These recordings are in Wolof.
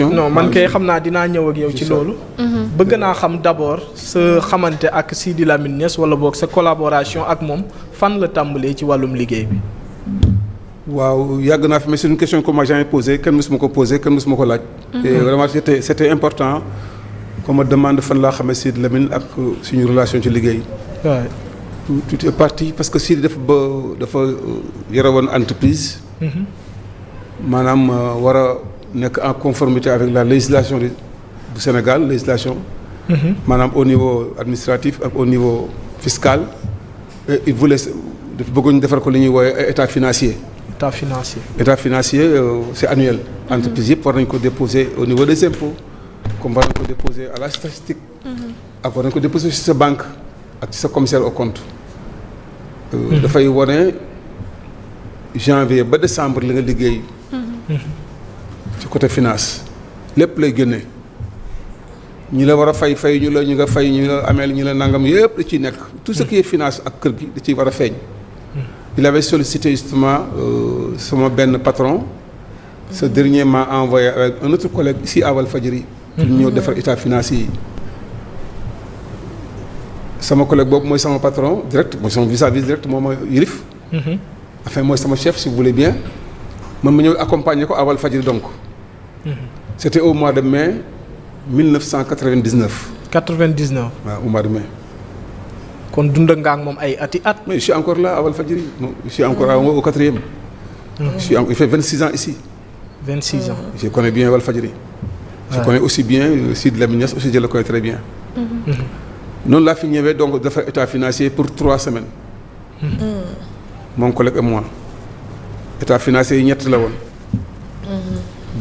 non man kay xam naa dinaa ñëw ak yow ci loolu. bëgg naa xam d'abord sa xamante ak Sidi Lamine Niass wala boog sa collaboration ak moom fan la tàmbalee ci wàllum liggéey bi. waaw yàgg naa fi mais c'est une question que moi j'ai posée kenn mësuma ko posé kenn mësuma ko laaj. et vraiment c'était important qu'on me demande fan laa xamee Sidi Lamine ak suñu relation ci liggéey. waaw tout est parti parce que Sidi dafa yore woon entreprise. maanaam war a nekk en conformité avec la législation du Sénégal législation. maanaam au niveau administratif ak au niveau fiscal. et il voulait dafa bëggoon defar ko li ñuy woowee état financier. état financier c'est annuel. entreprise yëpp war nañ ko déposer au niveau des impôts comme war nañ ko déposer à la statistique. ak war nañ ko déposer ci sa banque ak ci sa commissaire au compte. dafay wone janvier ba décembre li nga liggéey. ci côté finance lépp lay génne ñi la war a fay ñu la ñu nga fay ñu la ameel ñu la nangam yëpp da ciy nekk tout ce qui est finance ak kër gi da ciy war a feeñ. il avait sollicité justement sama benn patron. ce dernier m'a envoyé avec un autre collègue ici à Walfadjri pour ñu ñëw defar état financier yi. sama collègue boobu mooy sama patron direct mooy sama vis-à-vis direct moom mooy yilif. enfin mooy sama chef si vous voulez bien. man ma ñëw accompagner ko à Walfadjri donc. c'était au mois de mai 1999. 99. waaw au mois de mai. kon dund nga ak moom ay ati at. mais je suis encore là à Walfadjri je suis encore au 4e. il fait 26 ans ici. 26 ans. je connais bien Walfadjri. je connais aussi bien Sidi Lamine Niass aussi je le connais très bien. noonu laa fi ñëwee donc defar état financier pour 3 semaines. mon collègue et moi. état financier yi ñett la woon.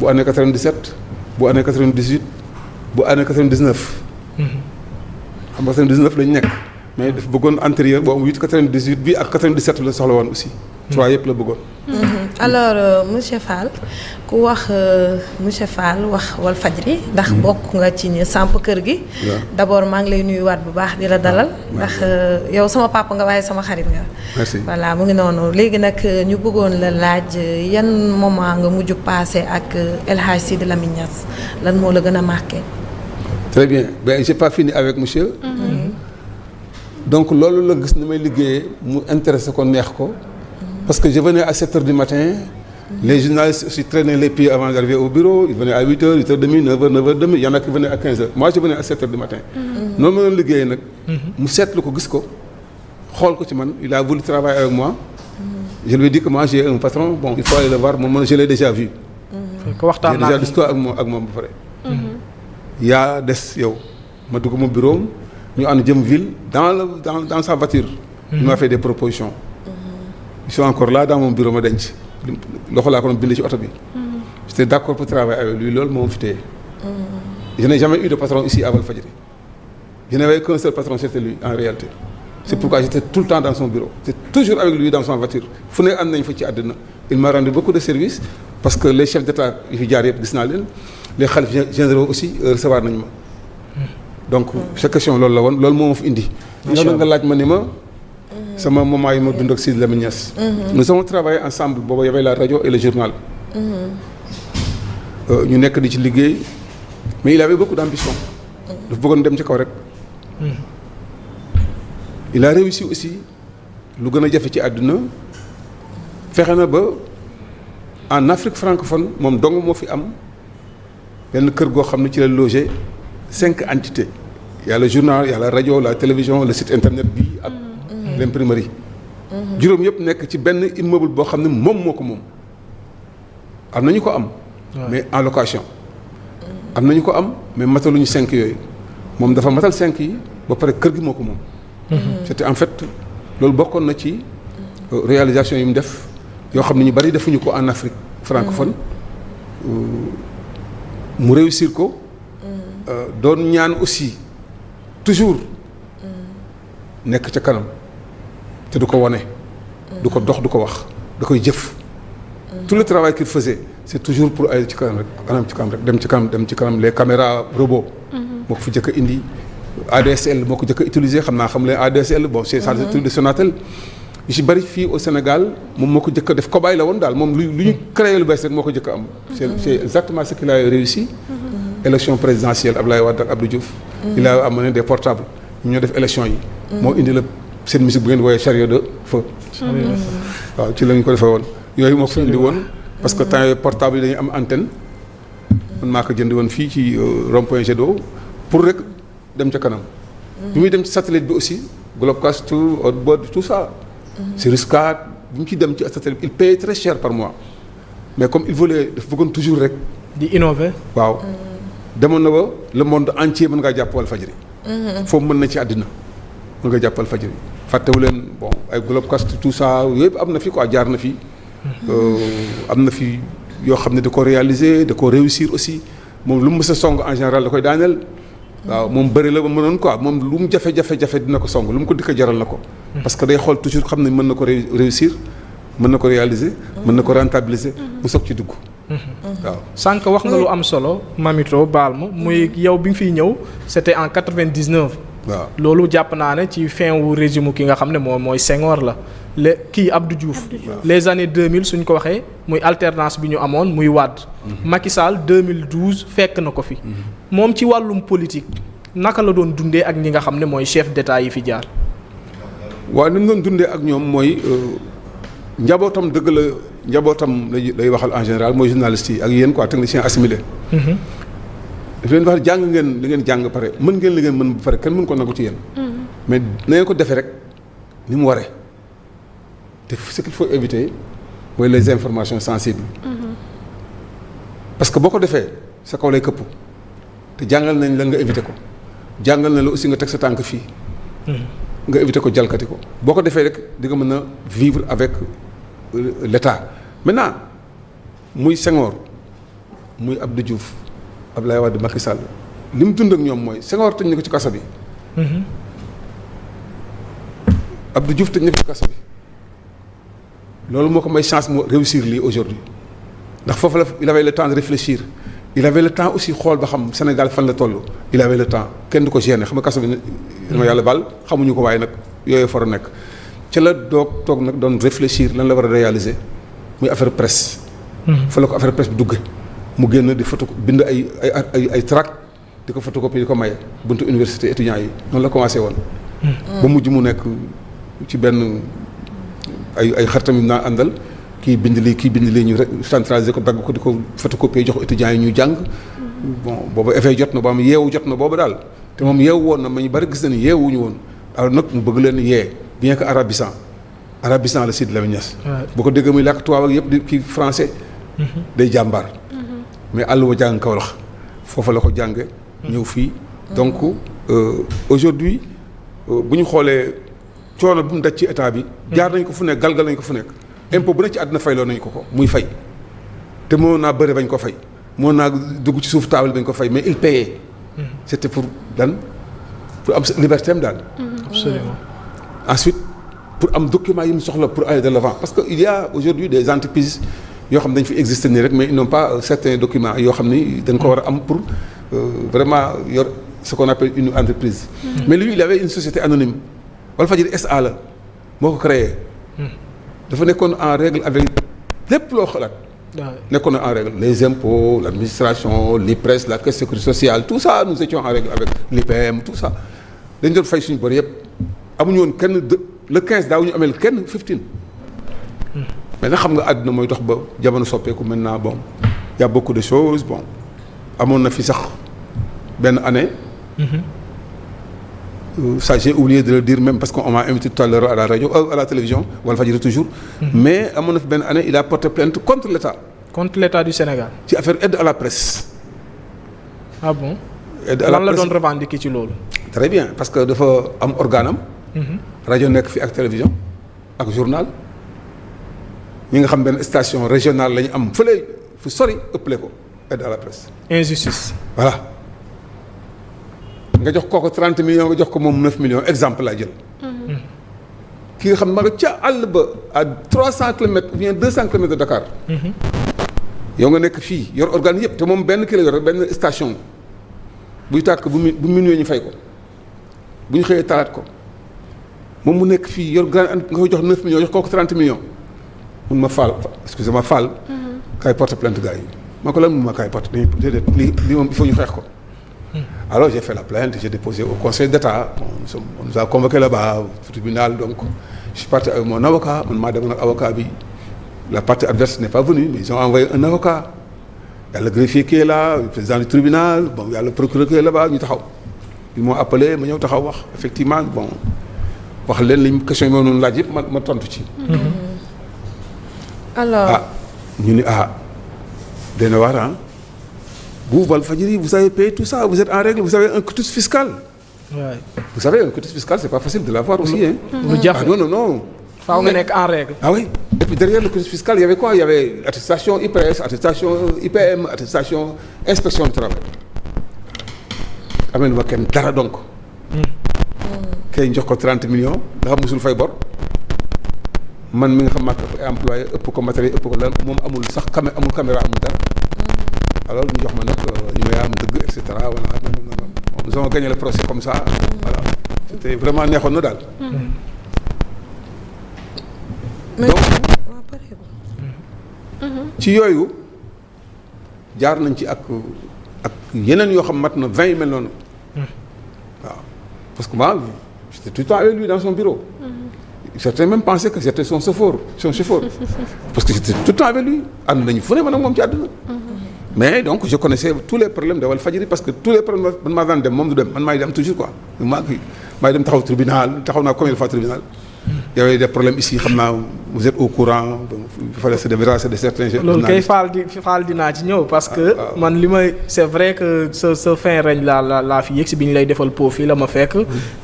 bu année 97 bu année 98 bu année 99. xam nga 99 lañu nekk. mais dafa bëggoon antérieur boobu 98 bi ak 97 la soxla woon aussi. 3 yëpp la bëggoon. alors monsieur Fall ku wax monsieur Fall wax Walfadjri ndax bokk nga ci ñi samp kër gi. d'abord maa ngi lay nuyuwaat bu baax di la dalal. ndax yow sama papa nga waaye sama xarit nga. merci voilà mu ngi noonu léegi nag ñu bëggoon la laaj yan moment nga mujj passé ak El Hadj Sidi Lamine Niass lan moo la gën a marqué. très bien ben j'ai pas fini avec monsieur. donc loolu la gis ni may liggéeyee mu intéressé ko neex ko. parce que je venais à 7 heures du matin. Les journalistes aussi traînaient les pieds avant d'arriver au bureau. Ils venaient à 8 heures, 8 heures et demie, 9 heures, 9 heures et demie. Il y en a qui venaient à 15 heures. Moi, je venais à 7 heures du matin. noonu ma doon liggéeyee nag. mu seetlu ko gis ko. xool ko ci man il a voulu travailler avec moi. je lui ai dit que moi j'ai un patron bon il faut aller le voir moom je l'ai déjà vu. waxtaan naa j'ai déjà discuté ak moom ba pare. yaa des yow ma dugg ma bureau ñu ànd jëm ville dans sa voiture. il m'a fait des propositions. ils sont encore là dans mon bureau ma denc loxo laa ko doon bind ci oto bi. j'étais d'accord pour travailler avec lui loolu moom fi téye. je n'ai jamais eu de patron ici à Walfadjri. je n'avais qu'un seul patron c'était lui en réalité. c'est pourquoi j'étais tout le temps dans son bureau. j'étais toujours avec lui dans son voiture fu ne ànd nañ fa ci àddina. il m'a rendu beaucoup de services parce que les chefs d'État yi fi jaar yëpp gis naa leen les khalifes généraux aussi recevoir nañu ma. donc sa question loolu la woon loolu moo ma fi indi. ñoo nga laaj ma ni ma. sama moment yi ma dund ak Sidi Lamine Niass. nous avons travaillé ensemble booba y avait la radio et le journal. ñu nekk di ci liggéey mais il avait beaucoup d'ambition. dafa bëggoon dem ci kaw rek. il a réussi aussi lu gën a jafe ci àdduna fexe na ba en Afrique francophone moom dong moo fi am benn kër goo xam ne ci la logé 5 entités. y a le journal y a la radio la télévision le site internet bi ak. l'imprimerie. juróom yëpp nekk ci benn immeuble boo xam ne moom moo ko moom. am nañu ko am. mais en location. am nañu ko am mais mataluñu 5 yooyu moom dafa matal 5 yi ba pare kër gi moo ko moom. c'était en fait loolu bokkoon na ci réalisation yi mu def yoo xam ne ñu bari defuñu ko en Afrique francophone. mu réussir ko. doon ñaan aussi toujours nekk ca kanam. te du ko wone du ko dox du ko wax da koy jëf. tout le travail qu'il faisait c'est toujours pour ay ci kanam rek anam ci kanam rek dem ci kanam les caméras robots. moo ko fi jëkk a indi ADSL moo ko jëkk a utiliser xam leen ADSL bon c'est ça le truc de Sonatel yu ci bari fii au Sénégal moom moo ko jëkk a def cobaye la woon daal moom lu ñu créé lu bees rek moo ko jëkk a am. c'est exactement ce qu'il a réussi. élection présidentielle Abdoulaye Wade ak Abdou Diouf. il a amené des portables ñoo def élection yi. moo indi la seen musique bu ngeen woowee chariot de feu. waaw ci lañ ko defee woon yooyu moo ko fi indi woon. parce que temps yooyu portable yi dañuy am antenne. man maa ko jënd woon fii ci rond-point Jet d'eau pour rek dem ca kanam. bi muy dem ci satellite bi aussi Globecast Hotbird tout ça. Siriuscat bi mu ci dem ci satellite il paye très cher par mois mais comme il voulait dafa bëggoon toujours rek. di innover. waaw demoon na ba le monde entier mën ngaa jàpp Walfadjri. foofu mën na ci àddina mën nga jàpp Walfadjri. fàttewu leen bon ay Globecast tout ça yëpp am na fi quoi jaar na fi. am na fi yoo xam ne da ko réaliser da ko réussir aussi moom lu mu mës a song en général da koy daaneel. waaw moom bëri la ba mënoon quoi moom lu mu jafe-jafe dina ko song lu mu ko dikk jaral na ko. parce que day xool toujours xam ne mën na ko réussir mën na ko réaliser. mën na ko rentabiliser. mu soog ci dugg. waaw sànq wax nga lu am solo Mamito baal ma muy yow bi nga fiy ñëw c'était en 99. waaw loolu jàpp naa ne ci fin wu régime ki nga xam ne mooy Senghor la kii Abdou Diouf. les années 2000 suñ ko waxee muy alternance bi ñu amoon muy Wade. Macky Sall 2012 fekk na ko fi. moom ci wàllum politique naka la doon dundee ak ñi nga xam ne mooy chef d'état yi fi jaar. waaw ni mu doon dundee ak ñoom mooy njabootam dëgg la njabootam lay waxal en général mooy journalistes yi ak yéen quoi technicien assimilé. daf leen wax jàng ngeen li ngeen jàng pare mën ngeen li ngeen mën ba pare kenn mën ko nangu ci yéen. mais na ngeen ko defee rek ni mu waree. te ce qu'il faut éviter mooy les informations sensibles. parce que boo ko defee sa kaw lay këpp. te jàngal nañ la nga éviter ko jàngal nañ la aussi nga teg sa tànk fii. nga éviter ko jalkati ko boo ko defee rek di nga mën a vivre avec l'État maintenant muy Senghor muy Abdou Diouf Abdoulaye Wade Macky Sall li mu dund ak ñoom mooy Senghor tëj na ko ci kaso bi. Abdou Diouf tëj na ko ci kaso bi loolu moo ko may chance mu réussir lii aujourd'hui ndax foofu la il avait le temps de réfléchir. il avait le temps aussi xool ba xam Sénégal fan la toll il avait le temps kenn du ko gêner xam nga kaso bi dama yàlla baal xamuñu ko waaye nag yooyu fara nekk ca la toog nag doon réfléchir lan la war a réaliser muy affaire presse. fa la ko affaire presse bi dugge mu génn di photo bind ay tract di ko photocopie di ko maye buntu université étudiants yi noonu la commencé woon. ba mujj mu nekk ci benn ay xaritam yu naa àndal. kii bind lii ñu centraliser ko dagg ko di ko photocopier jox étudiants yi ñuy jàng bon boobu effet jot na ba am yeewu jot na boobu daal te moom yeewu woon na ma ñu bari gis na ni yeewuñu woon alors nag mu bëgg leen yee bien que arabisant la Sidy Lamine Niass boo ko déggee muy làkk tubaab ak yëpp di kii français day jàmbaar mais àll wa jàng Kaolack foofa la ko jànge ñëw fii donc aujourd'hui bu ñu xoolee coono bu mu daj ci état bi jaar nañ ko fu nekk galgal nañ ko fu nekk impôt bu ne ci àdduna fayloo nañu ko muy fay te moo naa bëre bañ ko fay moo naa dugg ci suuf taabal bañ ko fay mais il payait. C'était pour dan pour am liberté am daal. Absolument. Ensuite pour am document yi mu soxla pour aller de l'avant parce que il y a aujourd'hui des entreprises yoo xam ne dañ fi exister nii rek mais ils n'ont pas certains documents yoo xam ni dañ ko war a am pour vraiment yor ce qu'on appelle une entreprise. Mais lui il avait une société anonyme Walfadjri SA la moo ko créé. dafa nekkoon en règle avec lépp loo xalaat. nekkoon en règle les impôts l'administration l'IPRES la caisse de sécurité sociale tout ça nous étions en règle avec l'IPM tout ça dañ doon fay suñu bor yëpp amuñu woon kenn le 15 daawuñu ameel kenn 15. mais nag xam nga àdduna mooy dox ba jamono soppeeku maintenant bon y a beaucoup de choses bon amoon na fi sax benn année. Ça j'ai oublié de le dire même parce qu'on m'a invité tout à l'heure à la radio à la télévision Walfadjri toujours. Mais amoon na fi benn année il a porté plainte contre l'État. Contre l'État du Sénégal. ci affaire aide à la presse. Ah bon. aide à la presse lan la doon revendiquer ci loolu. très bien parce que dafa am organe am. rajo nekk fi ak télévision ak journal ñi nga xam benn station régionale la ñu am fële fu sori ëppale ko aide à la presse. injustice. voilà. nga jox kooku 30 millions nga jox ko moom 9 millions exemple laa jël. ki nga xam ma nga ca àll ba à 300 kilomètres ou bien 200 kilomètres de Dakar. yow nga nekk fii yor organe yëpp te moom benn kii la yor benn station buy tàkk bu minuit ñu fay ko bu ñu xëyee talaat ko moom mu nekk fii yor grand nga koy jox 9 millions jox kooku 30 millions mun ma faal excusez-moi faal. kaay porte plainte gars yi ma ko lan mun ma kaay porte déedéet lii moom il faut ñu xeex ko. Alors j'ai fait la plainte, j'ai déposé au Conseil d'État. On nous a convoqué là-bas au tribunal, donc je suis parti avec mon avocat. On m'a demandé un avocat. La partie adverse n'est pas venue, mais ils ont envoyé un avocat. Il y a le greffier qui est là, le président du tribunal, bon, il y a le procureur qui est là-bas. Ils m'ont appelé, ma ñëw taxaw wax effectivement bon wax leen li question yi ma doon laaj yëpp ma tontu ci. Alors ñu ni dina waar ah. Vous, Walfadjri, vous avez payé tout ça, vous êtes en règle, vous avez un quitus fiscal. Ouais. Vous savez, un quitus fiscal, c'est pas facile de l'avoir aussi. Hein. Non. Faaw nga nekk en règle. Ah oui. Et puis derrière le quitus fiscal, il y avait quoi? Il y avait attestation IPS, attestation IPM, attestation inspection du travail. Amee na ma kenn dara donc. Kay jox ko 30 millions nga xam musul fay bor. Man mi nga xam maa employé ëpp ko matériel ëpp ko lan moom amul sax amul caméra amul dara. Alors ñu jox ma nag ñu may am dëgg et cetera voilà nous avons gagné le procès comme ça voilà c'était vraiment neexoon na daal. donc ci yooyu jaar nañ ci ak yeneen yoo xam mat na 20 yu mel noonu. waaw parce que moi j'étais tout le temps avec lui dans son bureau. Certains même pensaient que j'étais son chauffeur parce que j'étais tout le temps avec lui ànd nañu fu ne man ak moom ci àdduna. Mais donc je connaissais tous les problèmes de Walfadjri parce que tous les problèmes man maa daan dem moom du dem man maay dem toujours quoi maay dem taxaw tribunal taxaw naa combien de fois tribunal. Il y avait des problèmes ici xam naa vous êtes au courant il fallait se débarrasser de certains jeunes. loolu kay faal dinaa ci ñëw parce que man li may c'est vrai que ce fin règne laa fi yëg si bi ñu lay defal po fii la ma fekk.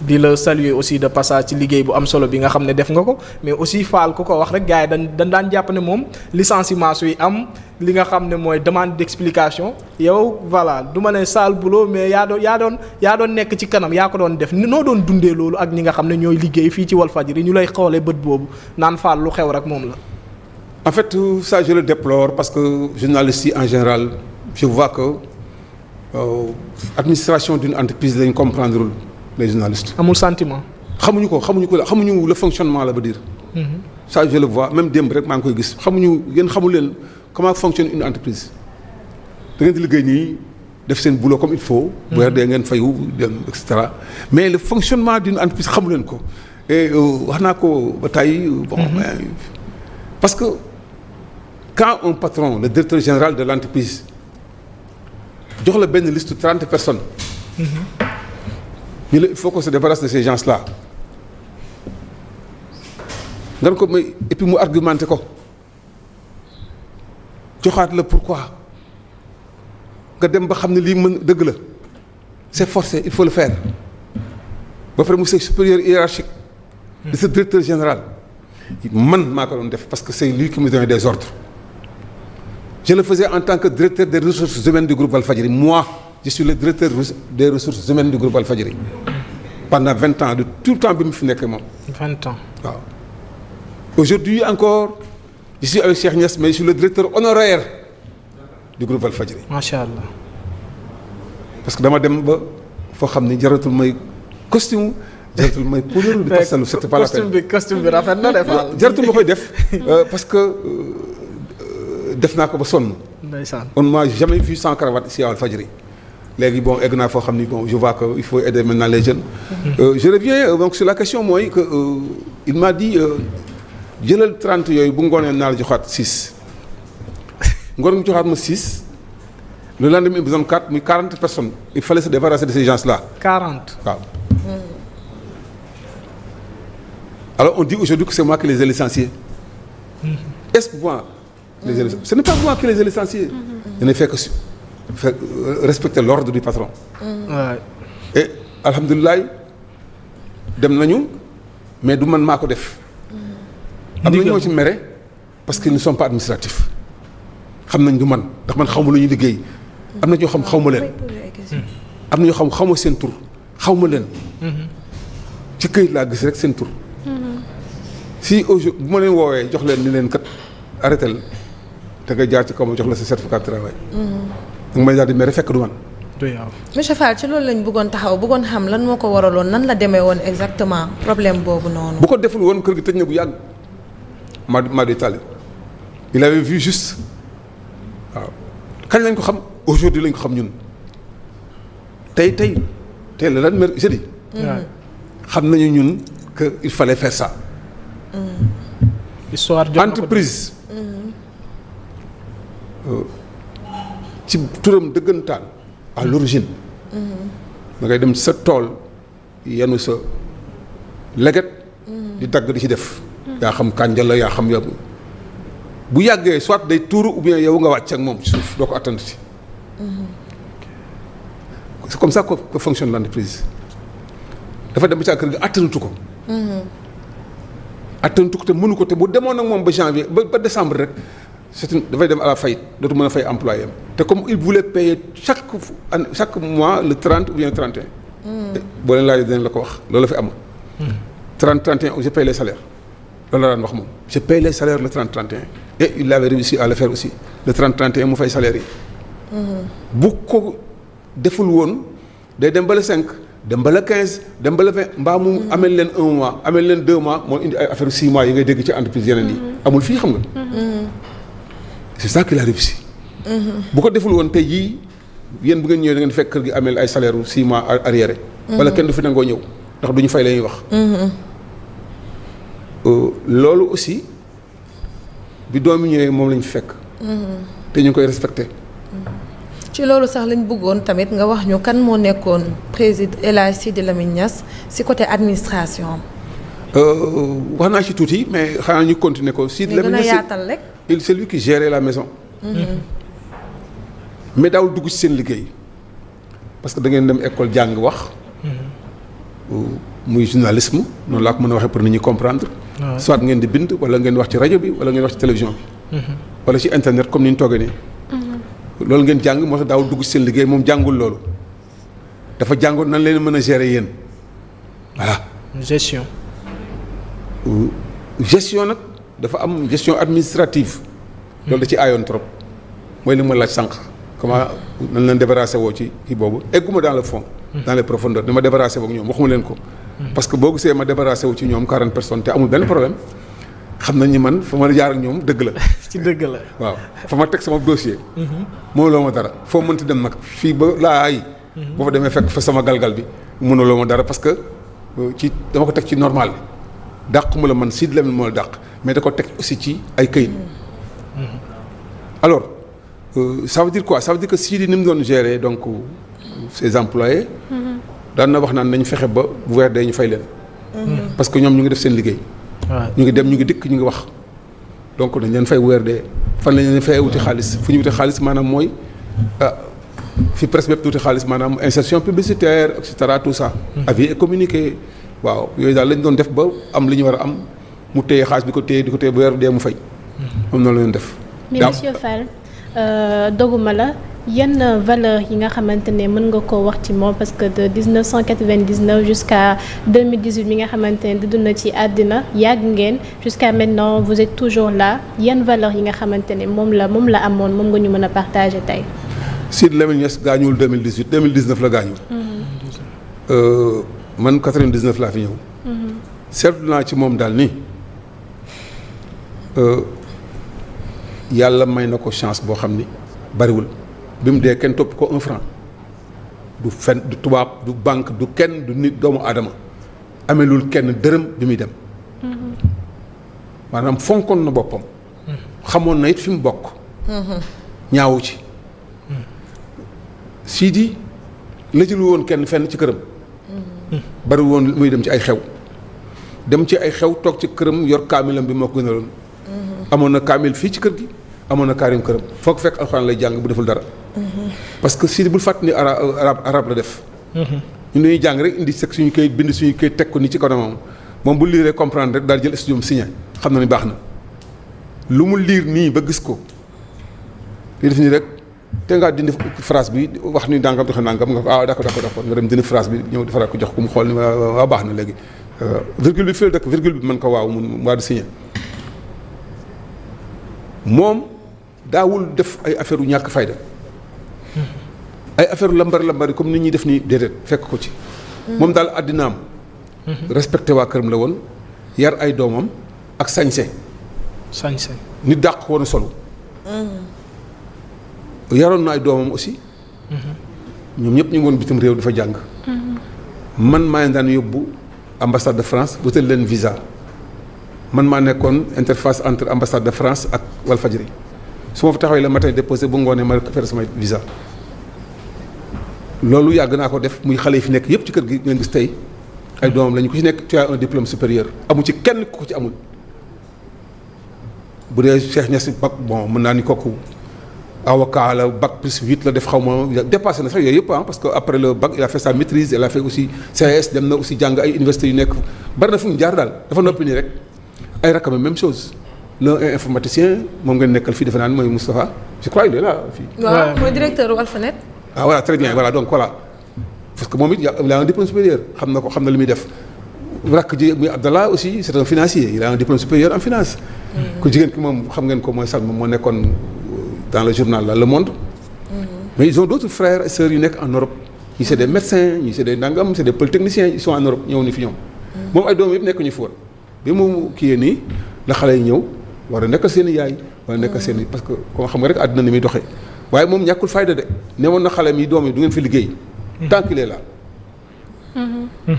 di la saluer aussi de passage ci liggéey bu am solo bi nga xam ne def nga ko mais aussi faal ku ko wax rek gars yi dañ daan jàpp ne moom licenciement suy am. li nga xam ne mooy demande d'explication yow voilà du ma ne sale boulot mais yaa doon nekk ci kanam yaa ko doon def noo doon dundee loolu ak ñi nga xam ne ñooy liggéey fii ci Walfadjri ñu lay xoolee bët boobu naan faal lu xew rek moom la. En fait ça je le déplore parce que journalistes yi en général je vois que administration d'une entreprise lañ comprendrewul les journalistes. amul sentiment. xamuñu le fonctionnement la ba dire. Ça je le vois même démb rek maa ngi koy gis xamu leen. Comment fonctionne une entreprise da ngeen di liggéey nii def seen boulot comme il faut. bu weer dee ngeen fayu dem et cetera mais le fonctionnement d'une entreprise xamu leen ko. et wax naa ko ba tey bon parce que quand un patron le directeur général de l'entreprise jox la benn liste 30 personnes. ñu la il faut qu'on se débarrasse de ces gens-là. nga ko may et puis mu argumenté ko. joxaat la pourquoi nga dem ba xam ne lii mën dëgg la c'est forcé il faut le faire ba pare mu supérieur hiérarchique de ce directeur général man maa ko doon def parce que c'est lui qui me donnait des ordres je le faisais en tant que directeur des ressources humaines du groupe Walfadjri moi je suis le directeur des ressources humaines du groupe Walfadjri pendant 20 ans de tout le temps bi mu fi nekkee moom 20 ans waaw aujourd'hui encore je suis avec Cheikh Niass mais je suis le directeur honoraire du groupe Walfadjri. Macha Allah. parce que dama dem ba foo xam ne jaratul may costume jaratul may poudre di pastalu c'était pas la peine costume bi rafet na def. jaratul ma koy def parce que def naa ko ba sonn. ndeysaan. on m'a jamais vu sans cravate ici à Walfadjri léegi bon egg naa foo xam ni bon je vois que il faut aider maintenant les jeunes. Je reviens donc sur la question mooy que il m'a dit. jëlal 30 yooyu bu ngoonee naa la joxaat 6 ngoon mu joxaat ma 6 le lendemain il me donne 4 muy 40 personnes il fallait se débarrasser de ces gens-là. 40 waaw. Alors on dit aujourd'hui que c'est moi qui les ai licenciés. Est-ce que moi les ai licenciés? Ce n'est pas moi qui les ai licenciés. Je n'ai fait que respecter l'ordre du patron. Ouais. Et alhamdoulilah dem nañu mais du man maa ko def. am na ñoo ci mere parce qu'ils ne sont pas administratifs xam nañ du man ndax man xawma lu ñuy liggéey am na ñoo xam xawma leen am na ñoo xam xawma seen tur xawma leen ci këyit laa gis rek seen tur si aujourd'hui bu ma leen woowee jox leen ni leen kat arrêté la te nga jaar ci kaw ma jox la sa certificat de travail da nga may daal di mere fekk du man monsieur Fall ci loolu lañ bëggoon taxaw bëggoon xam lan moo ko waraloon nan la demee woon exactement problème boobu noonu. bu ko deful woon kër gi tëj na bu yàgg ma di tali il avait vu juste waaw kañ lañ ko xam aujourd'hui lañ ko xam ñun tey la lan mer jeudi xam nañu ñun que il fallait faire ça. histoire entreprise ci turam dëggantaan à l'origine da ngay dem sa tool yenu sa leget di dagg di ci def yaa xam kànja la yaa xam yow bu yàggee soit day tuuru ou bien yow nga wàcc ak moom ci suuf doo ko attendati c'est comme ça que fonctionne l'entreprise dafa dem ba ca kër gi attanatu ko te mënu ko te bu demoon ak moom ba janvier ba décembre rek dafay dem à la faillite dootu mën a fay employé am te comme il voulait payer chaque mois le 30 ou bien le 31. boo leen laajee dinañ la ko wax loolu la fi am. 30 31 je paye les salaires loolu la daan wax moom je paye les salaires le 30 31 et il avait réussi à le faire aussi le 30 31 mu fay salaire yi. bu ko deful woon day dem ba le 5 dem ba le 15 dem ba le 20 mbaa mu amel leen 1 mois amel leen 2 mois moo indi ay affaire 6 mois yi ngay dégg ci entreprise yeneen yi. amul fii xam nga. c'est ça qu'il a réussi. bu ko deful woon tey jii yéen bu ngeen ñëwee da ngeen fekk kër gi amel ay salaire 6 mois arriéré. wala kenn du fi nangoo ñëw ndax du ñu fay la ñuy wax. loolu aussi bi doom yi ñëwee moom lañu fekk. te ñu ngi koy respecté. ci loolu sax lañ bëggoon tamit nga wax ñu kan moo nekkoon président El Hadji Sidi Lamine Niass ci côté administration. wax naa ci tuuti mais xanaa ñu continuer ko. Sidi Lamine Niass yaatal rek. c'est lui qui gérait la maison. mais daawul dugg ci seen liggéey parce que da ngeen dem école jàng wax. muy journalisme noonu laa ko mën a waxee pour nit ñi comprendre. soit ngeen di bind wala ngeen wax ci rajo bi wala ngeen wax ci télévision bi. wala ci internet comme ni ñu toogee nii. loolu ngeen jàng moo tax daawul dugg ci seen liggéey moom jàngul loolu dafa jàngoon nan leen mën a gérer yéen voilà. gestion nag dafa am gestion administrative. loolu da ci aayoon trop mooy li ma laaj sànq comment nan leen débarrassé woo ci kii boobu egguma dans le fond. dans les profondeurs dama débarrassé woo ak ñoom waxuma leen ko. parce que boo gisee ma débarrassé wu ci ñoom 40 personnes te amul benn problème xam nañ ni man fa ma jaar ak ñoom dëgg la. ci dëgg la. waaw fa ma teg sama dossier. mënuloo ma dara foo mënti dem nag fii ba laa ay. boo fa demee fekk fa sama galgal bi mënuloo ma dara parce que ci dama ko teg ci normal dàquma la man Sidi Lamine moo la dàq mais da ko teg aussi ci ay këyit. alors ça veut dire quoi ça veut dire que Sidi ni mu doon gérer donc ses employés. daan na wax naan nañu fexe ba bu weer dee ñu fay leen. parce que ñoom ñu ngi def seen liggéey. ñu ngi dem ñu ngi dikk ñu ngi wax. donc dañ leen fay bu weer dee fan lañ leen fay wuti xaalis fu ñu wuti xaalis maanaam mooy fi presse bépp wuti xaalis maanaam insertion publicitaire et cetera tout ça. avis et communiqué waaw yooyu daal lañ doon def ba am li ñu war a am mu téye xaalis bi ko téye di ko téye bu weer dee mu fay. moom noonu la leen def. mais monsieur Fall doguma la yan valeur yi nga xamante ne mën nga koo wax ci moom parce que de 1999 jusqu'à 2018 mi nga xamante ne dund na ci àddina yàgg ngeen jusqu'à maintenant vous êtes toujours là yan valeur yi nga xamante ne moom la amoon moom nga ñu mën a partager tey. Sidi Lamine Niass gaañuwul 2018 2019 la gaañu. man 99 laa fi ñëw. seetlu naa ci moom daal nii yàlla may na ko chance boo xam ni bariwul. bi mu dee kenn topp ko 1 franc du fen du tubaab du banque du kenn du nit doomu aadama amelul kenn dërëm bi muy dem maanaam fonkoon na boppam xamoon na it fi mu bokk ñaawu ci Sidi lëjëlu woon kenn fenn ci këram bari woon muy dem ci ay xew toog ci këram yor kaamilam bi moo ko gënaloon amoon na kaamil fii ci kër gi amoon na kaarim këram foog fekk alxuraan lay jàng bu deful dara parce que Sidi bul fàttali ni arab la def. ñu dañuy jàng rek indi seg suñu këyit bind suñu këyit teg ko ni ci kanamam moom bu liiree comprendre rek daal jël studium signé xam na ni baax na lu mu liir nii ba gis ko li def nii rek te ngaa dindi phrase bi wax ni dangam doxe nangam nga ko d'accord nga dem dindi phrase bi ñëw defaraat ko jox ko mu xool ni waa baax na léegi virgule bi fii la dëkk virgule bi mën ko waaw mu waa di signé moom daawul def ay affaire yu ñàkk fayda ay affaire lambari comme nit ñi def nii déedéet fekk ko ci. moom daal àddinaam. respecté waa këram la woon yar ay doomam ak sañse. nit dàq woon a solu. yaroon na ay doomam aussi. ñoom ñëpp ñu ngi woon bitim réew dafa jàng. man maa ngi daan yóbbu ambassade de France wutal leen visa. man maa nekkoon interface entre ambassade de France ak Walfadjri su ma fa taxawee la matin déposé bu ngoonee ma récupéré samay visa. loolu yàgg naa ko def muy xale yi fi nekk yëpp ci kër gi ngeen gis tey ay doomam lañu ku ci nekk tu as un diplôme supérieur amu ci kenn ku ko ci amul. bu dee Cheikh Niass bac bon mën naa ni kooku avocat la bac plus 8 la def xaw ma dépassé na sax yooyu yëpp parce que après le bac il a fait sa maîtrise il a fait aussi CAS dem na aussi jàng ay universités yu nekk bari na fu mu jaar daal dafa noppi nii rek. ay rakkam même chose l'un est informaticien moom ngeen nekkal fii defe naa ne mooy Moustapha je crois il est là fii. waaw mooy directeur Walfnet. ah voilà très bien voilà donc voilà parce que moom it il a un diplôme supérieur xam na ko xam na li muy def rakk ji muy Abdallah aussi c'est un financier il a un diplôme supérieur en finance. ku jigéen ki moom xam ngeen ko mooy Salma moo nekkoon dans le journal là Le Monde. mais ils ont d'autres frères et sœurs yu nekk en Europe ñi c'est des médecins ñi c'est des nangam c'est des polytechniciens ils sont en Europe ñëw ni fi ñoom. moom ay doom yëpp nekk ñu fi woon bi mu kii nii la xale yi ñëw war a nekkal seen i yaay war a nekkal seen i parce que comme xam nga rek àddina ni muy doxee waaye moom ñàkkul fayda de ne woon na xale mi doom yi du ngeen fi liggéey. tant qu'il est là.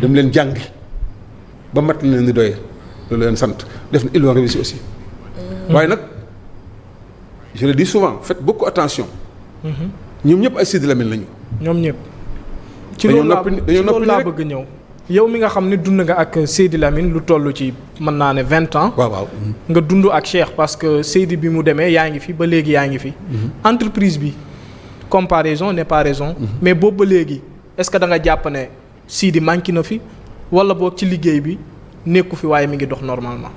dem leen jàngi ba mat leen di doyee loolu leen sant def na ils l'ont réussi aussi. waaye nag je le dis souvent faites beaucoup attention. ñoom ñëpp ay Sidi Lamine lañu. ñoom ñëpp. ci loolu laa bëgg ñëw. yow mi nga xam ne dund nga ak Seydi Lamine lu toll ci mën naa ne 20 ans. waaw. nga dund ak Cheikh parce que Seydi bi mu demee yaa ngi fi ba léegi yaa ngi fi. entreprise bi comparaison n'est pas raison. mais boobu ba léegi est-ce que da nga jàpp ne Seydi manqué na fi wala boog ci liggéey bi nekku fi waaye mi ngi dox normalement.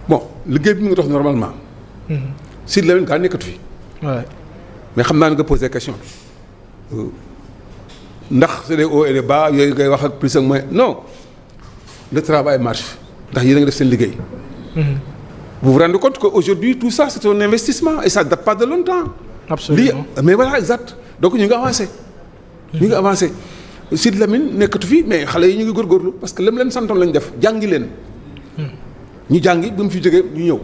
bon liggéey bi mi ngi dox normalement. Seydi Lamine gaa nekkatu fi. waaw mais xam naa ne nga posé question ndax c'est des hauts et des bas yooyu ngay wax ak plus ak moins non le travail marche ndax yéen a ngi def seen liggéey. vous vous rendez compte que aujourd'hui tout ça c'est un investissement et ça date pas de longtemps. absolument mais voilà exact donc ñu ngi avancé. ñu ngi avancé Sidi Lamine nekkatu fi mais xale yi ñu ngi góorgóorlu parce que lam leen santoon lañ def jàngi leen. ñu jàngi ba mu fi jógee ñu ñëw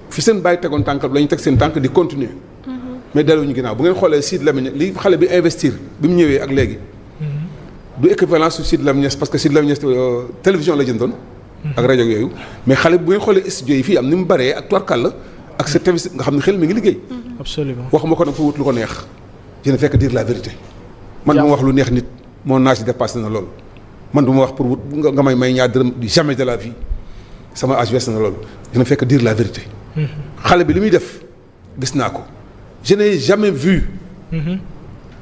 fi seen bàyyi tegoon tànkal la ñu teg seen tànk di continuer. mais delluñu ginnaaw bu ngeen xoolee Sidi Lamine li xale bi investir bi mu ñëwee ak léegi. du équivalent su Sidi Lamine parce que Sidi Lamine télévision la jëndoon. ak rajo yooyu mais xale bu ngeen xoolee studio yi fii am ni mu bëree ak tubarkàll la ak sa télévision nga xam ne xel mi ngi liggéey. absolument waxuma ko nag pour wut lu ko neex. dina fekk dire la vérité. man du ma wax lu neex nit mon âge dépassé na loolu. man du ma wax pour wut nga may ñaar dërëm jamais de la vie sama âge wees na loolu dina fekk dire la vérité. xale bi li muy def gis naa ko. je n'ai jamais vu.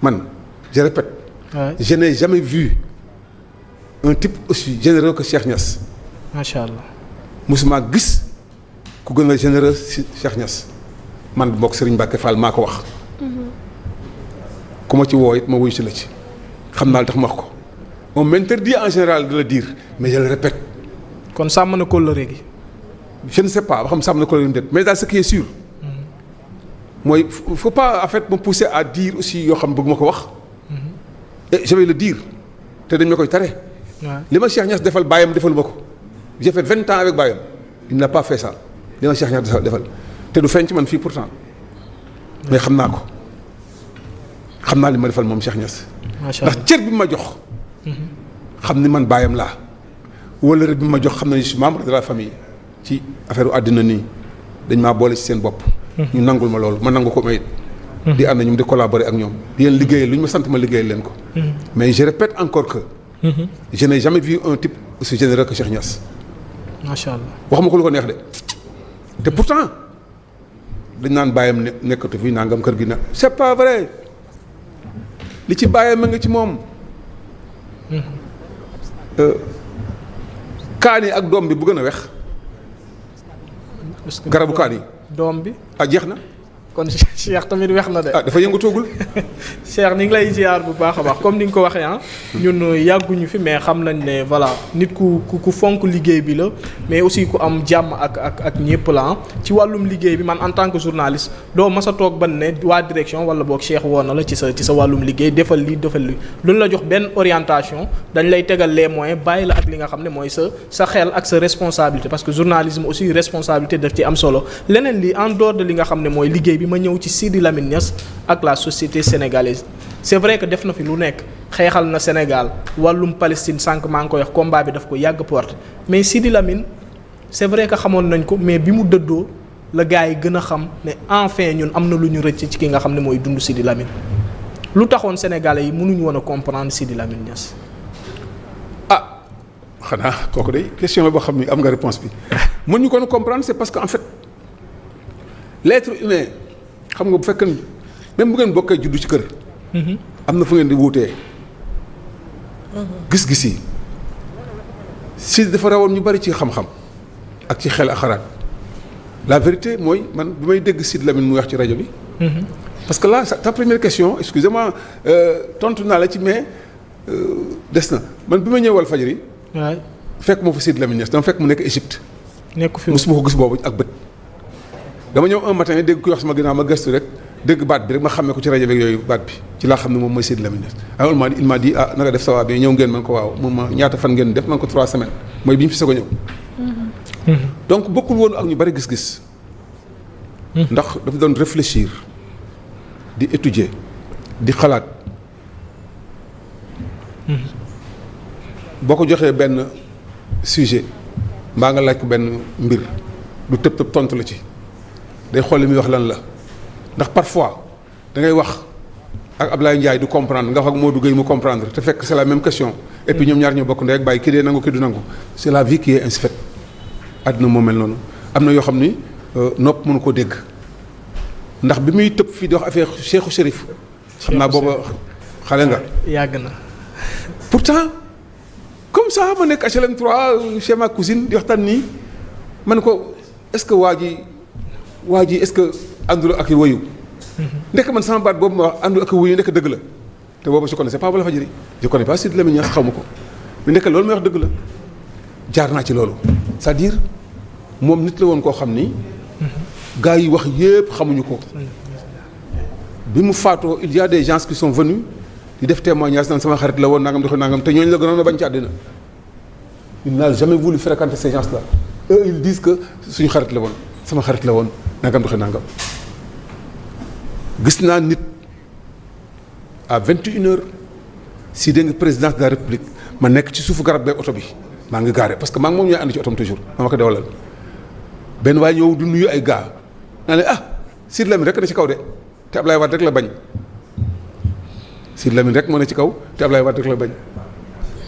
man je répète. je n'ai jamais vu un type aussi généreux que Cheikh Niass. macha allah. musuma gis ku gën a généreux si Cheikh Niass man bokk Serigne Mbacke Fall maa ko wax. ku ma ci woo it ma wuyu si la ci xam naa lu tax ma wax ko on m'interdit en général de le dire mais je le répète. kon sàmm na kóllëre gi. je ne sais pas ba xam sàmm na kóllëre déet mais daal ce qui est sûr. mooy faut pas en fait me pousser à dire aussi yoo xam ne bëgg ma ko wax. et je vais le dire te dañ ma koy tare. li ma Cheikh Niass defal baayam defal ma ko. j'ai fait 20 ans avec baayam il n'a pas fait ça li ma Cheikh Niass defal te du feeñ ci man fii pourtant mais xam naa ko xam naa li ma defal moom Cheikh Niass. macha allah ndax cër bi ma jox. xam ni man baayam laa. wala rek bi ma jox xam na ni je suis membre de la famille ci affaire àddina nii dañ maa boole ci seen bopp. ñu nangul ma loolu ma nangu ko may it. di ànd ñoom di collaborer ak ñoom di leen liggéeyal lu ñu ma sant ma liggéeyal leen ko. mais je répète encore que. je n'ai jamais vu un type aussi généreux que Cheikh Niass. macha allah waxuma ko lu ko neex de te pourtant dañ naan bàyyam nekkatu fi nangam kër gi na c'est pas vrai li ci bàyyam a ngi ci moom. kaan yi ak doom bi bu gën a wex. garabu kaan yi. doom bi. jeex na kon Cheikh tamit wex na de. ah dafa yëngatoogul. Cheikh ni ngi lay ziar bu baax a baax comme ni nga ko waxee ah. ñun yàgguñu fi mais xam nañ ne voilà nit ku fonk liggéey bi la mais aussi ku am jàmm ak ñëpp la ah. ci wàllum liggéey bi man en tant que journaliste doo mas a toog ban ne waa direction wala boog Cheikh woon na la ci sa wàllum liggéey defal li luñ la jox benn orientation dañ lay tegal les moyens bàyyi la ak li nga xam ne mooy sa xel ak sa responsabilité parce que journalisme aussi responsabilité daf ci am solo leneen li en dehors de li nga xam ne mooy liggéey bi ma ñëw ci Sidi Lamine Niass ak la société sénégalaise c'est vrai que def na fi lu nekk xeexal na Sénégal wàllum Palestine sànq maa ngi koy wax combat bi daf ko yàgg porte mais Sidi Lamine c'est vrai que xamoon nañ ko mais bi mu dëddoo la gars yi gën a xam ne enfin ñun am na lu ñu rëcc ci ki nga xam ne mooy dund Sidi Lamine lu taxoon Sénégalais yi mënuñu woon a comprendre Sidi Lamine Niass. ah xanaa kooku de question la boo xam ni am nga réponse bi mën ñu ko comprendre c'est parce que en fait l'être humain xam nga bu fekkee même bu ngeen bokkee juddu ci kër. am na fu ngeen di wuutee. gis-gis yi si dafa rawoon ñu bari ci xam-xam ak ci xel ak xalaat la vérité mooy man bi may dégg Sidi Lamine muy wax ci rajo bi. parce que là ta première question excusez-moi tontu naa la ci mais des na man bi ma ñëw Walfadjri. waay fekk moo fa Sidi Lamine Niass dama fekk mu nekk Égypte. nekk fi mosuma ko gis boobu ak bët. dama ñëw un matin dégg kuy wax sama ginnaaw ma gëstu rek dégg baat bi rek ma xàmmee ko ci rajo beeg yooyu baat bi ci laa xam ne moom mooy Sidi Lamine Niass. alors il m'a dit ah naka def sa waa bi ñëw ngeen man ko waaw moom ma ñaata fan ngeen def man ko 3 semaines mooy bi ñu fi soog a ñëw. donc bokkul woon ak ñu bari gis-gis. ndax dafa doon réfléchir di étudier di xalaat. boo ko joxee benn sujet mbaa nga laaj ko benn mbir du tëb tëb tontu la ci day xool li muy wax lan la ndax parfois da ngay wax ak Ablaye Ndiaye du comprendre nga wax ak Modou Gueye mu comprendre te fekk c'est la même question et puis ñoom ñaar ñoo bokk ndey ak bàyyi kii dee nangu kii du nangu c'est la vie qui est ainsi faite àdduna moo mel noonu am na yoo xam ni nopp mënu koo dégg ndax bi muy tëb fii di wax affaire Cheikhou Chérif xam naa booba xale nga yàgg na pourtant comme ça ma nekk HLM 3 chez ma cousine di waxtaan nii man ko est-ce que waa ji est-ce que àndul ak wayu ndekk man sama baat boobu ma wax àndul ak wayu ndekk dëgg la te boobu je connaissais pas Walfadjri je connais pas Sidi Lamine Niass xaw ma ko mais ndekk loolu may wax dëgg la jaar naa ci loolu c'est-à-dire moom nit la woon koo xam ni gars yi wax yépp xamuñu ko bi mu faatoo il y a des gens qui sont venus di def témoignage naan sama xarit la woon nangam di ko nangam te ñooñu la gënoon a bañ ci àddina il n'a jamais voulu fréquenter ces gens-là eux ils disent que suñu xarit la woon sama xarit la woon nangam di ko nangam gis naa nit à 21h si dégg nga présidence de la république ma nekk ci suufu garab beeg oto bi maa ngi gaare parce que maa ngi moom ñooy ànd ci otom toujours ma ko dawalal benn waaye ñëw du nuyu ay gars naa ne ah Sidi Lamine rek na ci kaw de te Ablaye Wade rek la bañ Sidi Lamine rek moo ne ci kaw te Ablaye Wade rek la bañ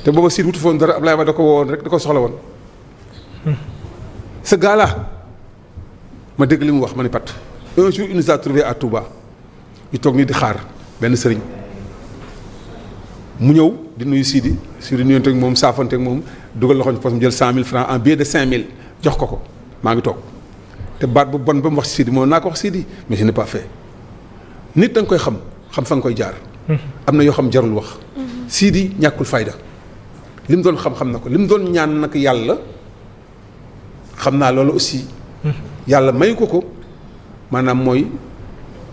te booba Sidi wutu foon dara Ablaye Wade da ko woowoon rek da ko soxla woon ce gars là ma dégg li mu wax ma ne pat un jour il nous a trouvé à Touba ñu toog nii di xaar benn sëriñ mu ñëw di nuyu Sidi nuyonte ak moom saafante ak moom dugal loxoom ci poche mu jël 100 000 francs en billet de 5000 jox ko maa ngi toog te baat bu bon ba mu wax Sidi moo naa ko wax Sidi mais je n'ai pas fait nit da nga koy xam fa nga koy jaar. am na yoo xam jarul wax. Sidi ñàkkul fayda li mu doon xam na ko li mu doon ñaan nag yàlla xam naa loolu aussi. yàlla may ko maanaam mooy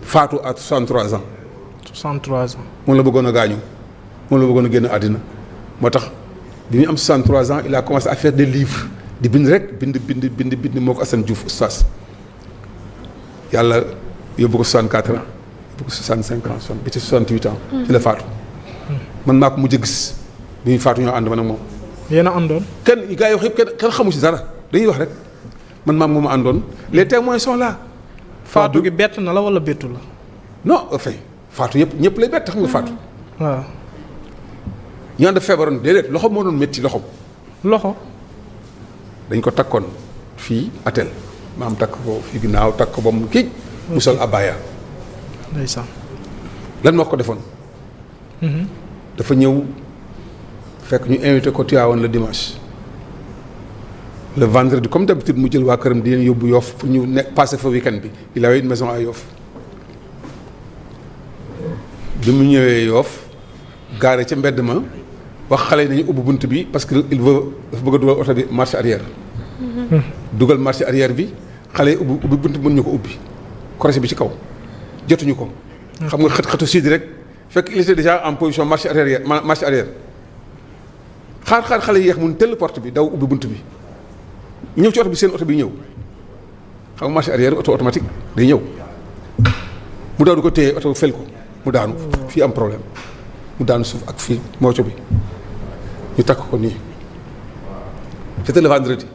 faatu à 63 ans. 63 ans. moom la bëggoon a gaañu moom la bëggoon a génn àddina moo tax bi ñu am 63 ans il a commencé à faire des livres di bind rek bind moo ko Assane Diouf oustaz yàlla yóbbu ko 64 ans yóbbu ko 65 ans ba ci 68 ans. ci la faatu. man maa ko mujj a gis bi ñu faatu ñoo ànd man ak moom. yéen a àndoon. kenn gars yi wax yëpp kenn xamu ci dara dañuy wax rek man maam moom a àndoon les témoins sont là. faatu gi bett na la wala bettu la. non enfin faatu yëpp ñëpp lay bett xam nga faatu. waaw. ñoo ànd feebaroon déedéet loxo moo doon métti loxo. loxo. dañ ko takkoon fii atel maam takk ko fii ginnaaw takk ko ba mu kii. mu sol abaya. ndeysaan. lan moo ko defoon. dafa ñëw fekk ñu invité ko Tivaouane le dimanche le vendredi comme d'habitude mu jël waa këram di leen yóbbu Yoff pour ñu nekk passer fa week-end bi il avait une maison à Yoff bi mu ñëwee Yoff gaare ca mbedd ma wax xale yi nañu ubbi bunt bi parce que il veut dafa bëgg a dugal oto bi marche arrière. dugal marche arrière bi xale yi ubbi bunt bi mën ñu ko ubbi crochet bi ci kaw jotuñu ko. xam nga xët-xëtu Sidi rek fekk il était déjà en position marche arrière xaar xale yi yeex mun tëll porte bi daw ubbi bunt bi ñëw ci oto bi seen oto bi ñëw xam nga marche arrière auto automatique day ñëw mu daw du ko téye oto fel ko mu daanu fii am problème mu daanu suuf ak fii mooco bi ñu takk ko nii c'était le vendredi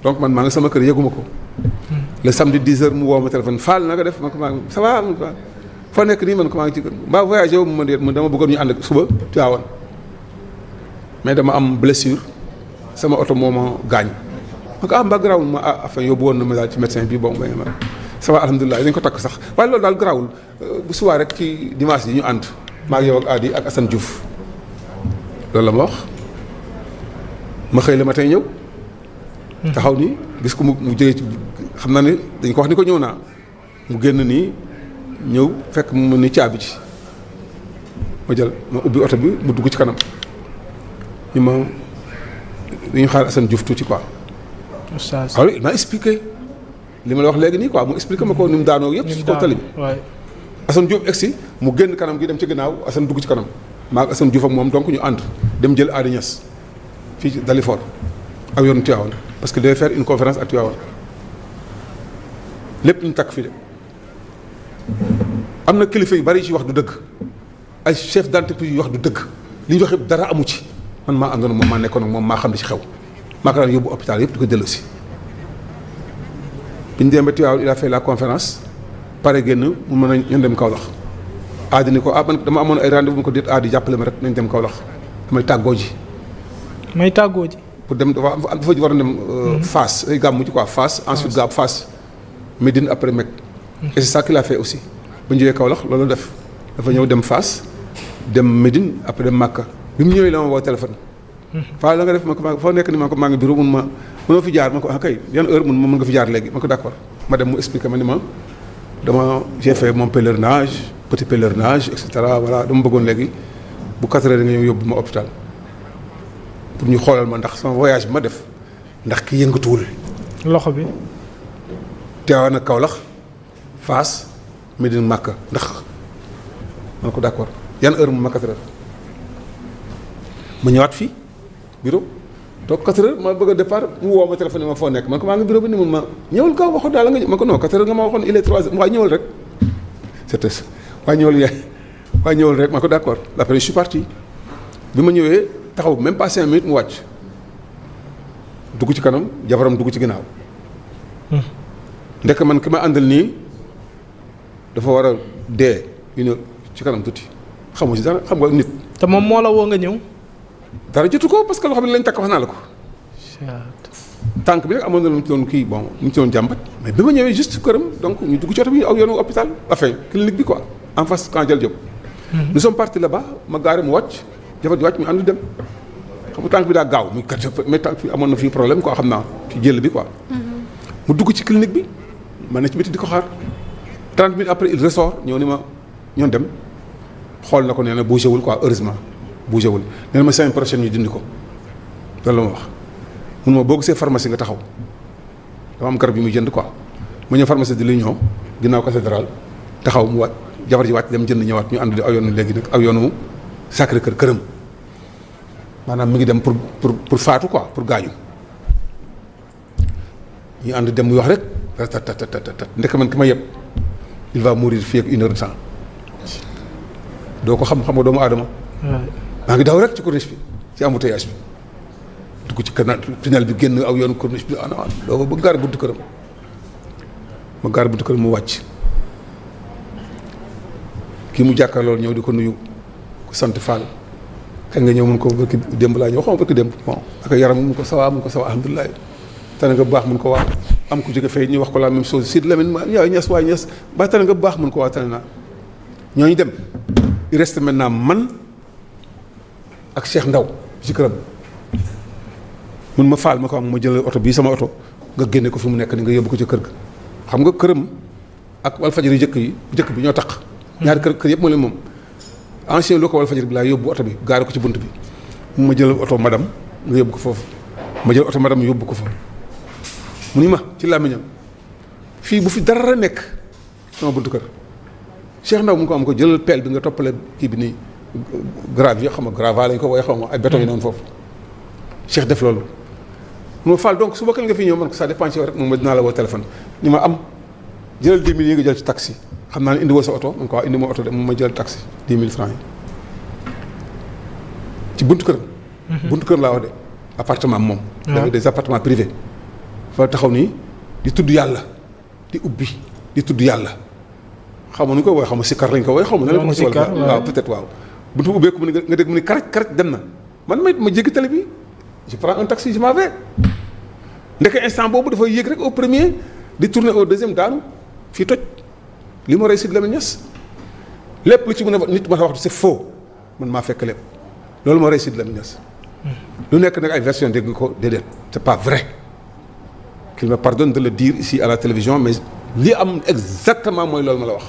donc man maa ngi sama kër yëguma ko le samedi 10h mu woo ma téléphone Fall na nga def man ko maa ngi ça va foo nekk nii man ko maa ngi ci kër mbaa voyagé wu ma déet man dama bëggoon ñu ànd ak suba Tivaouane mais dama am blessure sama oto moo ma gaañ ma ko mbaa garaawul ma afin yóbbu woon na ma daal ci médecin bi bon ma ça va alhamdulilah dañ ko takk sax waaye loolu daal garaawul bu subaa rek ci dimanche yi ñu ànd maa ngi yow ak Adi ak Assane Diouf loolu la ma wax ma xëy la ma tey ñëw taxaw nii gis ko mu jógee ci xam naa ne dañ ko wax ni ko ñëw naa mu génn nii ñëw fekk mu ni caabi ci ma jël ma ubbi oto bi mu dugg ci kanam ñu ma dañu xaar Assane Diouf tuuti quoi. alors il m'a expliqué li ma la wax léegi nii quoi mu expliqué ma ko ni mu daanoo yëpp ci kaw tali bi Assane Diouf egsi mu génn kanam gi dem ci ginnaaw Assane dugg ci kanam maa ak Assane Diouf ak moom donc ñu ànd dem jël Adi Niass fii ci Dalifort ak yoonu Tivaouane parce que devait faire une conférence à Tivaouane lépp ñu takk fii de am na kilifa yu bari ci wax du dëgg ay chef d'entreprise yu wax du dëgg li ñu wax yëpp dara amu ci man maa àndoon moom maa nekkoon ak moom maa xam li ci xew maa ko daan yóbbu hôpital yëpp di ko dellusi bi ñu demee ba Tivaouane il a fait la conférence pare génn mu mën a ñun dem Kaolack Adi ni ko man dama amoon ay rendez-vous mu ko déet Adi jàppale ma rek nañ dem Kaolack damay tàggoo ji. may tàggoo ji. pour dem dafa war a dem Fass ay gàmmu ci quoi Fass ensuite gàmm Fass Médine après Mecque. et c'est ça qu'il a fait aussi ba ñu jógee Kaolack loolu def dafa ñëw dem Fass dem Médine après dem Makka bi mu ñëwee la ma woo téléphone. Faa la nga def ma ko foo nekk ni ma ko maa ngi bureau mun ma mënoo fi jaar ma ko kay yan heure mun ma mën nga fi jaar léegi ma ko d'accord ma dem mu expliquer ma ni ma j'ai fait mon pèlerinage petit pèlerinage et cetera voilà dama bëggoon léegi bu 4 heures nga ñëw yóbbu ma hôpital pour ñu xoolal ma ndax sama voyage bi ma def ndax ki yëngatuwul. loxo bi. Tivaouane ak Kaolack Fass Médine Makka ndax ma ko d'accord yan heure mu ma 4 heures ma ñëwaat fii bureau toog 4 heures ma bëgg a départ mu woo ma téléphone ma foo nekk man ko maa ngi bureau bi ni mun ma ñëwal kaw waxoon daal nga ma ko non 4 heures nga ma waxoon il est 3 heures waaye ñëwal rek c'était ça waaye ñëwal rek ma ko d'accord après je suis parti bi ma ñëwee taxaw même pas 5 minutes mu wàcc dugg ci kanam jabaram dugg ci ginnaaw ndekk man ki ma àndal nii dafa war a dee une ci kanam tuuti xamoo ci dara xam nga nit. te moom moo la woo nga ñëw. dara jotu ko parce que loo xam ne lañ takk wax naa la ko. tànk bi nag amoon na lu mu ci doon kii bon lu mu ci doon jàmbat mais bi ma ñëwee juste këram donc ñu dugg ci oto bi aw yoonu hôpital enfin clinique bi quoi en face Camp Dial Diop. nous sommes partis là-bas ma gaare mu wàcc jabar ji wàcc mu ànd dem xam nga tànk bi daa gaaw muy kat mais tànk bi amoon na fii problème quoi xam naa ci jël bi quoi. mu dugg ci clinique bi ma ne ci biti di ko xaar 30 minutes après il ressort ñëw ni ma ñoon dem xool na ko nee na bougé wul quoi heureusement bougé wul nee na ma semaine prochaine ñu dindi ko loolu la ma wax. mun ma boo gisee pharmacie nga taxaw dafa am garab yu muy jënd quoi ma ñëw pharmacie di l'Union ginnaaw cathédrale taxaw mu wàcc jabar ji wàcc dem jënd ñëwaat ñu ànd di aw yoonu léegi nag aw yoonu Sacré-Cœur këram maanaam mi ngi dem pour faatu quoi pour gaañu ñu ànd dem muy wax rek tat ndek man ki ma yeb il va mourir fii ak 1 heure de temps doo ko xam nga doomu aadama maa ngi daw rek ci corniche bi ci embouteillage bi dugg ci canal tunnel bi génn aw yoonu corniche bi ana doo ba gaar buntu këram ma gaar buntu këram mu wàcc kii mu jàkkaarloo ñëw di ko nuyu ko sant Fall kañ nga ñëw mun ko barki démb laa ñëw xaw ma barki démb bon ak yaram mun ko sawa alhamdulilah tane nga bu baax mun ko waa am ku jóge fay ñu wax ko la même chose Sidy Lamine ma yaay ñes waay ñes ba tane nga bu baax mun ko waa tane naa ñooñu dem il reste maintenant man ak Cheikh Ndaw ci këram mun ma faal ma ko am ma jël oto bii sama oto nga génne ko fi mu nekk ni nga yóbbu ko ci kër ga xam nga këram ak Walfadjri jëkk bi ñoo taq ñaari kër yëpp moo leen moom. ancien loo ko Walfadjri bi laa yóbbu oto bi gaare ko ci bunt bi ma jël oto madame nga yóbbu ko foofu ma jël oto madame yóbbu ko fa mu ni ma ci làmmiñam fii bu fi dara nekk sama buntu kër Cheikh Ndaw mu ko am ko jëlal pelle bi nga toppale kii bi nii gravier xam nga grava lañ ko wooye xaw ma ay béton yi noonu foofu Cheikh def loolu mu ma Fall donc suba kañ nga fi ñëw man ko ça dépend ci yow rek moom ma dinaa la woo téléphone ni ma am jëlal 10 000 yi nga jël ci taxi xam naa ne indi woo sa oto man ko waaw indi moo oto de moom ma jël taxi 10 000 francs yi ci buntu kër buntu kër laa wax de appartement moom avec des appartements privés fa taxaw nii di tudd yàlla di ubbi di tudd yàlla xaw ma nu ko wooye xaw ma sikkar lañ ko wooye xaw ma ne la ko si wala waaw peut-être waaw buntu ubbeeku mu ne nga dégg mu ne karaj dem na man ma jéggi tali bi je prends un taxi je m'en vais ndeke instant boobu dafa yéeg rek au premier di tourner au deuxième daanu fii toj li ma rey Sidy Lamine Niass lépp lu ci mën a nit ma wax c'est faux man maa fekk lépp loolu moo rey Sidy Lamine Niass lu nekk nag ay version dégg nga ko déedéet c'est pas vrai qu'il me pardonne de le dire ici à la télévision mais li am exactement mooy loolu ma la wax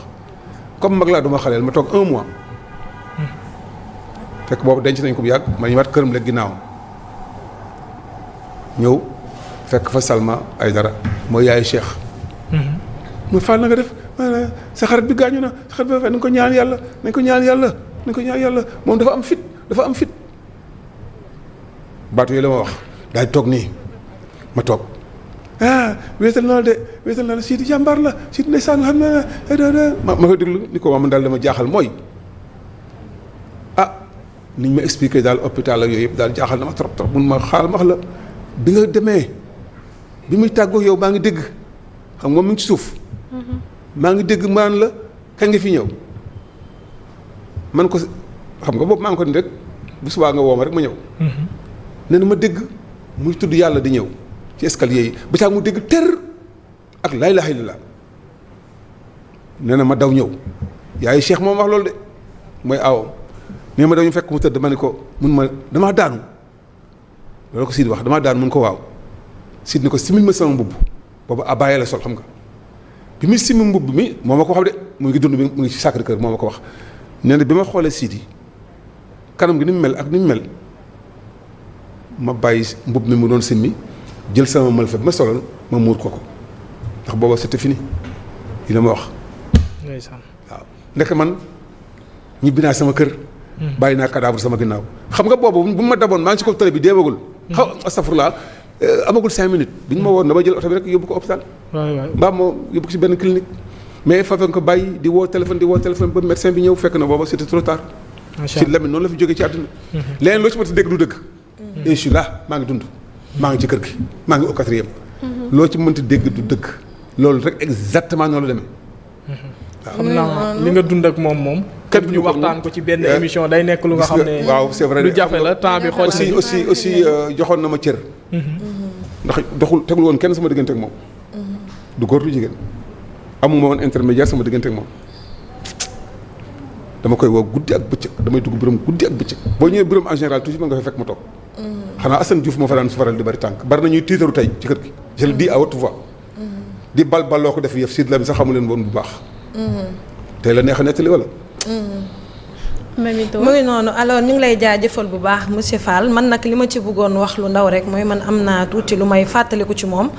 comme mag laa duma xaleel ma toog 1 mois fekk boobu denc nañ ko bu yàgg ma ñëwaat këram léegi ginnaaw ñëw fekk fa Salma Aïdara mooy yaayu Cheikh ma Fall na nga def sa xarit bi gaañu na sa xarit bi nañ ko ñaan yàlla nañ ko ñaan yàlla nañ ko ñaan yàlla moom dafa am fit baatu yooyu la ma wax daal di toog nii ma toog wéetal naa la Sidy jàmbaar la Sidy ndeysaan xam na ma koy déglu ni ko waa man daal dama jaaxal mooy niñ ma expliqué daal hôpital ak yooyu yëpp daal jaaxal na ma trop mun ma xaal max la bi nga demee bi muy tàggoo yow maa ngi dégg xam nga mu ngi ci suuf maa ngi dégg maan la kañ nga fi ñëw man ko xam nga boobu maa ngi ko ni rek bu subaa nga woo ma rek ma ñëw nee na ma dégg muy tudd yàlla di ñëw ci escalier yi ba taag mu dégg tër ak laa ilaaha illallaah nee na ma daw ñëw yaayu Cheikh moom wax loolu de mooy aawam nee ma daw ñu fekk mu tëdd ma ne ko mun ma damaa daanu loolu ko Sidy wax damaa daanu mun ko waaw Sidy ni ko simil ma sama mbubb boobu abaaye la sol xam nga bi muy simil mbubb mi moo ma ko wax de mu ngi dund mu ngi ci Sacré-Cœur moo ma ko wax nee na bi ma xoolee Sidy kanam gi ni mu mel ak ni mu mel ma bàyyi mbubb mi mu doon simmi jël sama malfa bi ma soloon ma muur ko ndax booba c'était fini yi la ma wax waaw ndek man ñibbi naa sama kër bàyyi naa cadavre sama ginnaaw xam nga boobu bu ma daboon maa ngi ci kaw télé bi deewagul astafurlaa amagul 5 minutes bi ñu ma woon dama jël oto bi rek yóbbu ko hôpital mbaa moo yóbbu ko ci benn clinique mais fa fekk ko bàyyi di woo téléphone ba médecin bi ñëw fekk na booba c'était trop tard Sidy Lamine noonu la fi jógee ci àdduna leneen loo ci mënta dégg du dëgg et je suis là maa ngi dund maa ngi ci kër gi maa ngi au 4e loo ci mënta dégg du dëgg loolu rek exactement noonu la demee xam naa li nga dund ak moom kat ñu waxtaan ko ci benn émission day nekk lu nga xam ne waaw c'est vrai lu jafe la temps bi xool aussi joxoon na ma cër ndax tegul woon kenn sama diggante ak moom du góor du jigéen amuma woon intermédiaire sama diggante ak moom dama koy woo guddi ak bëccëg damay dugg bureau guddi ak bëccëg boo ñëwee bureau en général toujours mën nga fa fekk ma toog xanaa Assane Diouf moo fa daan su faral di bari tànk bari na ñuy tiitaru tey ci kër gi je le dis à haute voix di balbaloo ko def yëf Sidy Lamine sax xamu leen woon bu baax tey la neex a nettali wala mu ngi noonu alors ñu ngi lay jaajëfal bu baax monsieur Fall man nag li ma ci bëggoon wax lu ndaw rek mooy man am naa tuuti lu may fàttaliku ci moom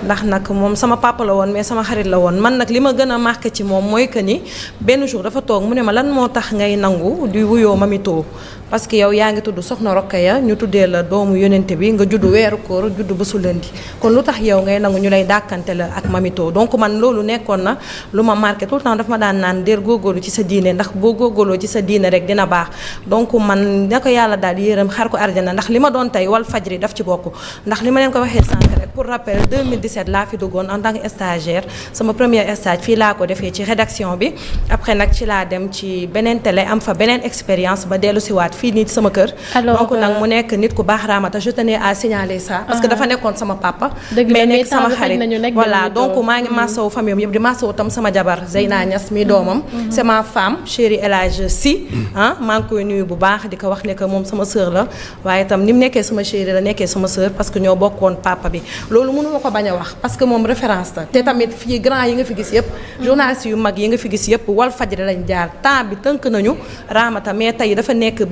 ndax nag moom sama papa la woon mais sama xarit la woon man nag li ma gën a marqué ci moom mooy que ni benn jour dafa toog mu ne ma lan moo tax ngay nangu di wuyoo Mamito parce que yow yaa ngi tudd Soxna Rokhaya ñu tuddee la doomu yonente bi nga judd weeru koor judd bésu lëndi kon lu tax yow ngay nangu ñu lay dàkkante la ak Mamito donc man loolu nekkoon na lu ma marqué tout le temps dafa ma daan naan déer góorgóorlu ci sa diine ndax boo góorgóorloo ci sa diine rek dina baax donc man na ko yàlla daal di yërëm xar ko arjana ndax li ma doon tey Walfadjri daf ci bokk ndax li ma leen ko waxee sànq rek pour rappel 2017 laa fi duggoon en tant que stagiaire sama premier stage fii laa ko defee ci rédaction bi après nag ci laa dem ci beneen télé am fa beneen expérience ba dellu siwaat fii nii sama kër donc nag mu nekk nit ku baax Ramata je tenais à signaler ça parce que dafa nekkoon sama papa mais nekk sama xarit voilà donc maa ngi massawu famille yëpp di massawu tam sama jabar Zeyna Niass mi doomam c'est ma femme chérie El Hadj Sy maa ngi koy nuyu bu baax di ko wax ne que moom sama sœur la waaye itam ni mu nekkee sama chérie la nekkee sama sœur parce que ñoo bokkoon papa bi loolu mënuma ko bañ a wax parce que moom référence la te tamit fii grand yi nga fi gis yëpp journalistes yu mag yi nga fi gis yëpp Walfadjri lañ jaar temps bi tënk nañu Ramata mais tey dafa nekk